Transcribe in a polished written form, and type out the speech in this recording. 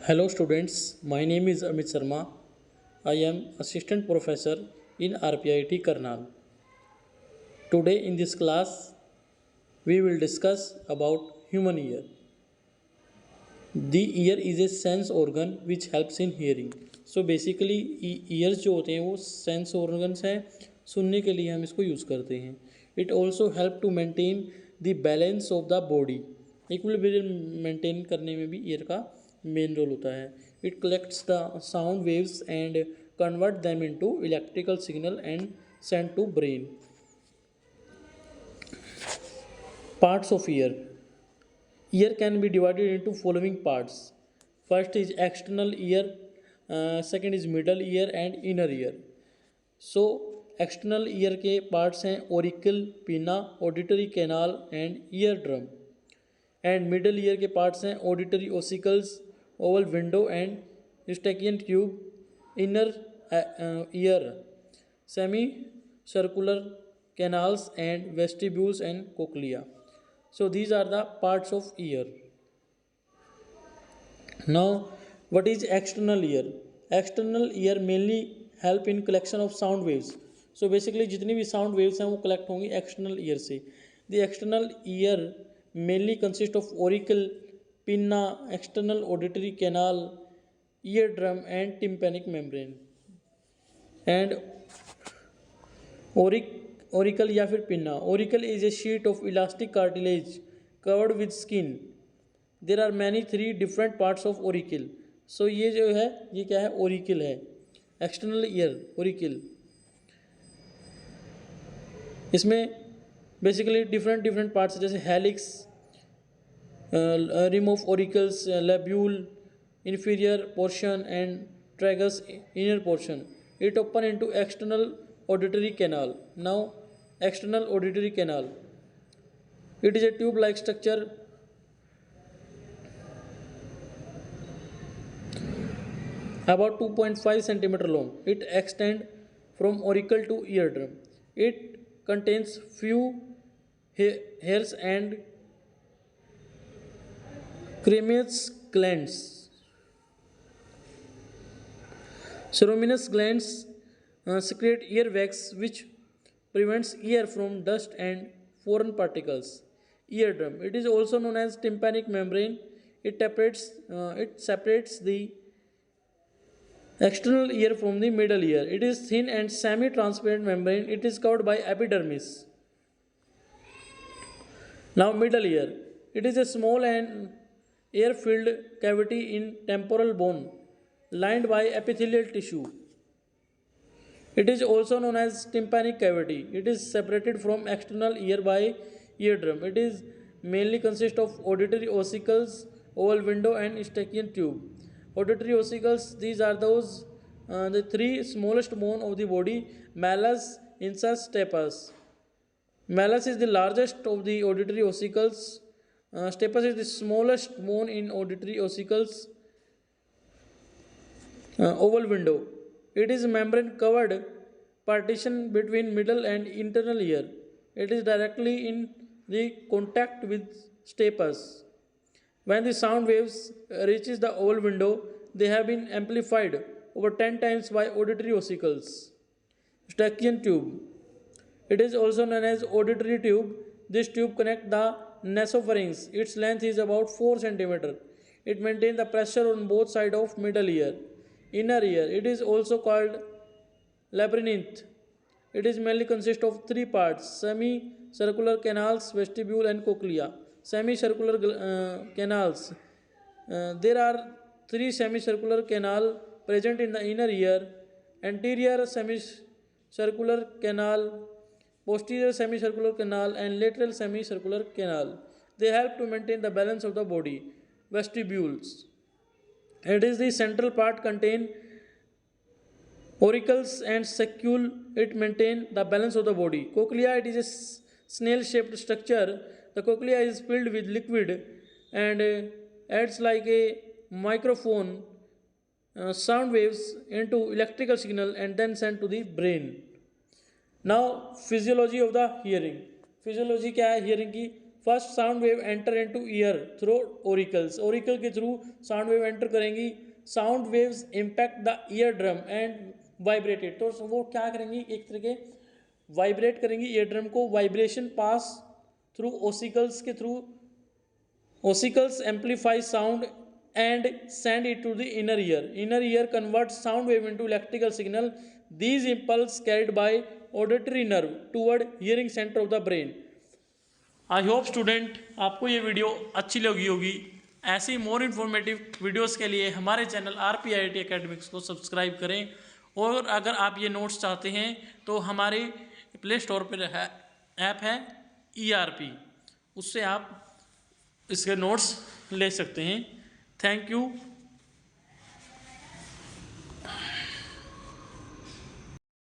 Hello students, my name is Amit Sharma. I am assistant professor in RPIT Karnal. Today in this class we will discuss about human ear. The ear is a sense organ which helps in hearing. So basically ears जो होते हैं वो sense organs हैं, सुनने के लिए हम इसको यूज़ करते हैं. It also help to maintain the balance of the body. Equilibrium maintain करने में भी ईयर का मेन रोल होता है. It collects the sound waves and convert them into electrical signal and send to brain. Parts of ear. Ear can be divided into following parts. First is external ear, second is middle ear and inner ear. So external ear के parts हैं auricle, pinna, auditory canal and eardrum. And middle ear के parts हैं auditory ossicles, oval window and Eustachian tube. Inner ear semi circular canals and vestibules and cochlea. So these are the parts of ear. Now what is external ear? External ear mainly help in collection of sound waves. So basically जितनी भी sound waves हैं वो collect होंगी external ear से. The external ear mainly consist of auricle, pinna, external auditory canal, eardrum and tympanic membrane. And auricle या फिर pinna. Auricle is a sheet of elastic cartilage covered with skin. There are many three different parts of auricle. So ये जो है ये क्या है? auricle है. External ear auricle. इसमें बेसिकली डिफरेंट पार्ट्स जैसे helix, rim of auricles, lobule, inferior portion and tragus inner portion. It open into external auditory canal. Now external auditory canal, it is a tube like structure about 2.5 centimeter long. It extend from auricle to eardrum. It contains few hairs and creminous glands. Ceruminous glands secrete ear wax which prevents ear from dust and foreign particles. Eardrum, it is also known as tympanic membrane. It separates the external ear from the middle ear. It is thin and semi-transparent membrane. It is covered by epidermis. Now middle ear, it is a small and air-filled cavity in temporal bone lined by epithelial tissue. It is also known as tympanic cavity. It is separated from external ear by eardrum. It is mainly consist of auditory ossicles, oval window and Eustachian tube. Auditory ossicles, these are those the three smallest bone of the body: malleus, insus, stapes. Malleus is the largest of the auditory ossicles. Stapes is the smallest bone in auditory ossicles. Oval window, it is membrane covered partition between middle and internal ear. It is directly in the contact with stapes. When the sound waves reaches the oval window, they have been amplified over 10 times by auditory ossicles. Eustachian tube, it is also known as auditory tube. This tube connects the nasopharynx. Its length is about 4 cm. It maintains the pressure on both sides of middle ear. Inner ear, it is also called labyrinth. It is mainly consists of three parts: semicircular canals, vestibule and cochlea. Semicircular canals. There are three semicircular canal present in the inner ear: anterior semicircular canal, posterior semicircular canal and lateral semicircular canal. They help to maintain the balance of the body. Vestibules, it is the central part, contain auricles and saccule. It maintain the balance of the body. Cochlea, it is a snail shaped structure. The cochlea is filled with liquid and acts like a microphone, sound waves into electrical signal and then sent to the brain. Now physiology of the hearing. Physiology क्या है hearing की? First sound wave enter into year through oracles, Oracle के through sound wave enter करेंगी, sound waves impact the ear drum and vibrated, तो वो क्या करेंगी, एक तरह के वाइब्रेट करेंगी ईयर ड्रम को, वाइब्रेशन पास थ्रू ओसिकल्स के through, ossicles amplify sound and send it to the inner ear. Inner ear converts sound wave into electrical signal. These impulses carried by auditory nerve toward hearing center of the brain. I hope student आपको ये video अच्छी लगी होगी। ऐसी more informative videos के लिए हमारे channel RPIIT academics को सब्सक्राइब करें, और अगर आप ये नोट्स चाहते हैं तो हमारे प्ले स्टोर पर ऐप है ERP, उससे आप इसके नोट्स ले सकते हैं। Thank you.